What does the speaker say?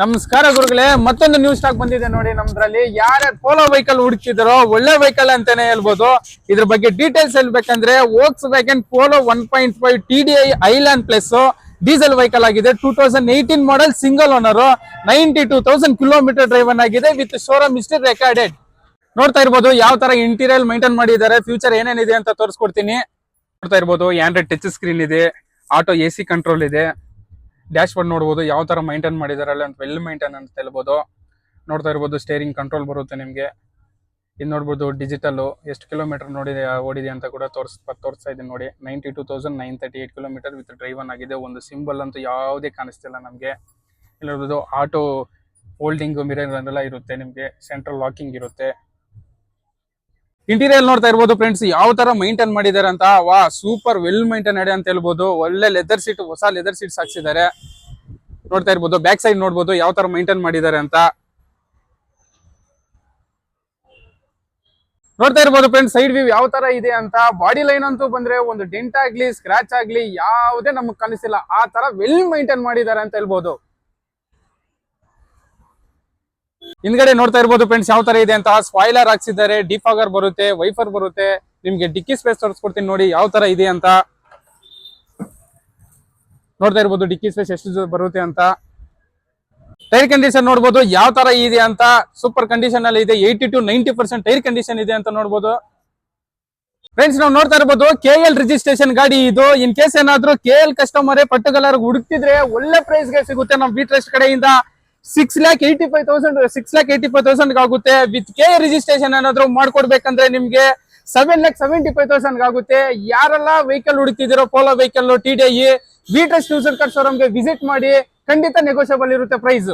ನಮಸ್ಕಾರ ಗುರುಗಳೇ, ಮತ್ತೊಂದು ನ್ಯೂಸ್ ಸ್ಟಾಕ್ ಬಂದಿದೆ ನೋಡಿ. ನಮ್ದ್ರಲ್ಲಿ ಯಾರ್ಯಾರು ಪೋಲೋ ವೆಹಿಕಲ್ ಹುಡುಕ್ತಿದಾರೋ ಒಳ್ಳೆ ವೆಹಿಕಲ್ ಅಂತಾನೆ ಹೇಳ್ಬೋದು. ಇದ್ರ ಬಗ್ಗೆ ಡೀಟೇಲ್ಸ್ ಹೇಳ್ಬೇಕಂದ್ರೆ Volks wagon polo 1.5 TDI island plus diesel vehicle ಆಗಿದೆ. 2018 model, single owner, 92,000 kilometre driven ಆಗಿದೆ ವಿತ್ ಶೋರೂಮ್ ಹಿಸ್ಟರಿ ರೆಕಾರ್ಡೆಡ್. ನೋಡ್ತಾ ಇರ್ಬೋದು ಯಾವ ತರ ಇಂಟೀರಿಯರ್ ಮೈಂಟೈನ್ ಮಾಡಿದ್ದಾರೆ, ಫ್ಯೂಚರ್ ಏನೇನಿದೆ ಅಂತ ತೋರಿಸ್ಕೊಡ್ತೀನಿ. ನೋಡ್ತಾ ಇರ್ಬೋದು ಆಂಡ್ರಾಯ್ಡ್ ಟಚ್ ಸ್ಕ್ರೀನ್ ಇದೆ, ಆಟೋ AC ಕಂಟ್ರೋಲ್ ಇದೆ. ಡ್ಯಾಶ್ ಬೋರ್ಡ್ ನೋಡ್ಬೋದು ಯಾವ ತರ ಮೈಂಟೈನ್ ಮಾಡಿದಾರಲ್ಲ ಅಂತ, ವೆಲ್ ಮೈಂಟೈನ್ ಅಂತ ಹೇಳ್ಬೋದು. ನೋಡ್ತಾ ಇರ್ಬೋದು ಸ್ಟೇರಿಂಗ್ ಕಂಟ್ರೋಲ್ ಬರುತ್ತೆ ನಿಮ್ಗೆ. ಇದು ನೋಡ್ಬೋದು ಡಿಜಿಟಲ್ ಎಷ್ಟು ಕಿಲೋಮೀಟರ್ ಓಡಿದೆ ಅಂತ ಕೂಡ ತೋರಿಸ್ತಾ ಇದೀನಿ ನೋಡಿ. 92,938 ಕಿಲೋಮೀಟರ್ ವಿತ್ ಡ್ರೈವನ್ ಆಗಿದೆ. ಒಂದು ಸಿಂಬಲ್ ಅಂತೂ ಯಾವುದೇ ಕಾಣಿಸ್ತಿಲ್ಲ ನಮ್ಗೆ. ಇಲ್ಲಿ ನೋಡ್ಬೋದು ಆಟೋ ಹೋಲ್ಡಿಂಗ್ ಮಿರರ್ ಎಲ್ಲ ಇರುತ್ತೆ ನಿಮ್ಗೆ, ಸೆಂಟ್ರಲ್ ಲಾಕಿಂಗ್ ಇರುತ್ತೆ. ಇಂಟೀರಿಯರ್ ನೋಡ್ತಾ ಇರ್ಬೋದು ಫ್ರೆಂಡ್ಸ್ ಯಾವ ತರ ಮೈಂಟೈನ್ ಮಾಡಿದ್ದಾರೆ ಅಂತ. ವಾ, ಸೂಪರ್ ವೆಲ್ ಮೈಂಟೈನ್ ಅಂತ ಹೇಳ್ಬೋದು. ಒಳ್ಳೆ ಲೆದರ್ ಸೀಟ್, ಹೊಸ ಲೆದರ್ ಸೀಟ್ಸ್ ಹಾಕ್ಸಿದ್ದಾರೆ. ನೋಡ್ತಾ ಇರ್ಬೋದು ಬ್ಯಾಕ್ ಸೈಡ್ ನೋಡ್ಬೋದು ಯಾವ ತರ ಮೈಂಟೈನ್ ಮಾಡಿದ್ದಾರೆ ಅಂತ. ನೋಡ್ತಾ ಇರ್ಬೋದು ಫ್ರೆಂಡ್ಸ್ ಸೈಡ್ ವ್ಯೂ ಯಾವ ತರ ಇದೆ ಅಂತ. ಬಾಡಿ ಲೈನ್ ಅಂತೂ ಬಂದ್ರೆ ಒಂದು ಡೆಂಟ್ ಆಗ್ಲಿ ಸ್ಕ್ರಾಚ್ ಆಗ್ಲಿ ಯಾವುದೇ ನಮಗ್ ಕಾಣಿಸ್ತಿಲ್ಲ. ಆ ತರ ವೆಲ್ ಮೈಂಟೈನ್ ಮಾಡಿದ್ದಾರೆ ಅಂತ ಹೇಳ್ಬೋದು. ಹಿಂದ್ಗಡೆ ನೋಡ್ತಾ ಇರ್ಬೋದು ಫ್ರೆಂಡ್ಸ್ ಯಾವ ತರ ಇದೆ ಅಂತ. ಸ್ಪಾಯ್ಲರ್ ಹಾಕ್ಸಿದ್ದಾರೆ, ಡಿಫಾಗರ್ ಬರುತ್ತೆ, ವೈಫರ್ ಬರುತ್ತೆ. ನಿಮ್ಗೆ ಡಿಕ್ಕಿ ಸ್ಪೇಸ್ ತೋರಿಸ್ಕೊಡ್ತೀನಿ ನೋಡಿ ಯಾವ ತರ ಇದೆ ಅಂತ. ನೋಡ್ತಾ ಇರ್ಬೋದು ಡಿಕ್ಕಿ ಸ್ಪೇಸ್ ಎಷ್ಟು ಬರುತ್ತೆ ಅಂತ. ಟೈರ್ ಕಂಡೀಷನ್ ನೋಡ್ಬೋದು ಯಾವ ತರ ಇದೆ ಅಂತ. ಸೂಪರ್ ಕಂಡೀಷನ್ ಅಲ್ಲಿ ಇದೆ. 80 to 90% ಟೈರ್ ಕಂಡೀಷನ್ ಇದೆ ಅಂತ ನೋಡ್ಬೋದು ಫ್ರೆಂಡ್ಸ್. ನಾವು ನೋಡ್ತಾ ಇರ್ಬೋದು KL ರಿಜಿಸ್ಟ್ರೇಷನ್ ಗಾಡಿ ಇದು. ಇನ್ ಕೇಸ್ ಏನಾದ್ರು KL ಕಸ್ಟಮರ್ ಪರ್ಟಿಕ್ಯುಲರ್ ಹುಡುಕ್ತಿದ್ರೆ ಒಳ್ಳೆ ಪ್ರೈಸ್ ಗೆ ಸಿಗುತ್ತೆ ನಮ್ಮ ಬಿಟ್ರೆಸ್ಟ್ ಕಡೆಯಿಂದ. 6,85,000 ಆಗುತ್ತೆ. ವಿತ್ KL ರಿಜಿಸ್ಟ್ರೇಷನ್ ಏನಾದ್ರು ಮಾಡ್ಕೊಡ್ಬೇಕಂದ್ರೆ ನಿಮ್ಗೆ 7,75,000 ಆಗುತ್ತೆ. ಯಾರೆಲ್ಲ ವೆಹಿಕಲ್ ಹುಡುಕ್ತಿದಿರೋ ಪೋಲೋ ವೆಹಿಕಲ್ TDI, ಬಿಟ್ರೆಸ್ಟ್ ಯೂಸರ್ ಕಾರ್ ಶೋರೂಮ್ಗೆ ವಿಸಿಟ್ ಮಾಡಿ. ಖಂಡಿತ ನೆಗೋಷಿಯಬಲ್ ಇರುತ್ತೆ ಪ್ರೈಸ್.